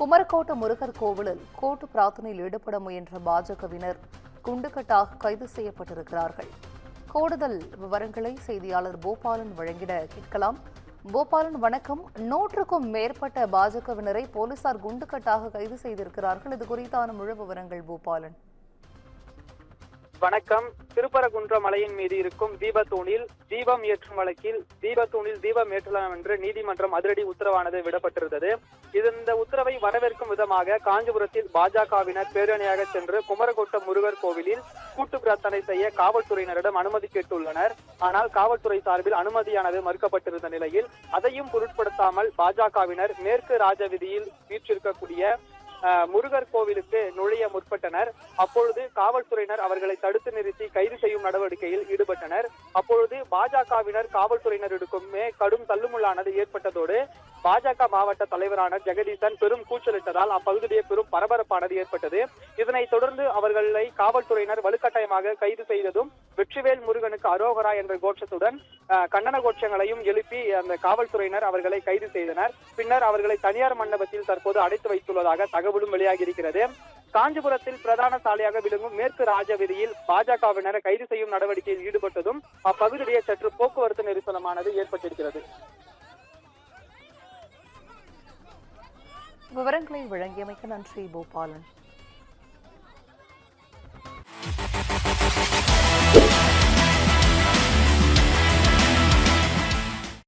குமரக்கோட்டை முருகர் கோவிலில் கூட்டு பிரார்த்தனையில் ஈடுபட முயன்ற பாஜகவினர் குண்டுகட்டாக கைது செய்யப்பட்டிருக்கிறார்கள். கூடுதல் விவரங்களை செய்தியாளர் பூபாலன் வழங்கிட கேட்கலாம். பூபாலன், வணக்கம். 100க்கும் மேற்பட்ட பாஜகவினரை போலீசார் குண்டுகட்டாக கைது செய்திருக்கிறார்கள். இது குறித்தான முழு விவரங்கள் பூபாலன். வணக்கம். திருப்பரங்குன்ற மலையின் மீது இருக்கும் தீபத்தூணில் தீபம் ஏற்றும் வழக்கில் தீபத்தூணில் தீபம் ஏற்றலாம் என்று நீதிமன்றம் அதிரடி உத்தரவானது விடப்பட்டிருந்தது. இந்த உத்தரவை வரவேற்கும் விதமாக காஞ்சிபுரத்தில் பாஜகவினர் பேரணியாக சென்று குமரக்கோட்டை முருகர் கோவிலில் கூட்டு பிரார்த்தனை செய்ய காவல்துறையினரிடம் அனுமதி கேட்டுள்ளனர். ஆனால் காவல்துறை சார்பில் அனுமதியானது மறுக்கப்பட்டிருந்த நிலையில் அதையும் பொருட்படுத்தாமல் பாஜகவினர் மேற்கு ராஜவீதியில் வீற்றிருக்கக்கூடிய முருகர் கோவிலுக்கு நுழைய முற்பட்டனர். அப்பொழுது காவல்துறையினர் அவர்களை தடுத்து நிறுத்தி கைது செய்யும் நடவடிக்கையில் ஈடுபட்டனர். அப்பொழுது பாஜகவினர் காவல்துறையினருக்கும் கடும் தள்ளுமுள்ளானது ஏற்பட்டதோடு பாஜக மாவட்ட தலைவரான ஜெகதீசன் பெரும் கூச்சலிட்டதால் அப்பகுதியே பெரும் பரபரப்பானது ஏற்பட்டது. இதனைத் தொடர்ந்து அவர்களை காவல்துறையினர் வலுக்கட்டாயமாக கைது செய்ததும் வெற்றிவேல் முருகனுக்கு அரோகரா என்ற கோஷத்துடன் கண்டன கோஷங்களையும் எழுப்பி அந்த காவல்துறையினர் அவர்களை கைது செய்தனர். பின்னர் அவர்களை தனியார் மண்டபத்தில் தற்போது அடைத்து வைத்துள்ளதாக தகவலும் வெளியாகி இருக்கிறது. காஞ்சிபுரத்தில் பிரதான சாலையாக விளங்கும் மேற்கு ராஜவீதியில் பாஜகவினர் கைது செய்யும் நடவடிக்கையில் ஈடுபட்டதும் அப்பகுதியிலேயே சற்று போக்குவரத்து நெரிசலமானது ஏற்பட்டிருக்கிறது. விவரங்களை வழங்கியமைக்கு நன்றி பூபாலன்.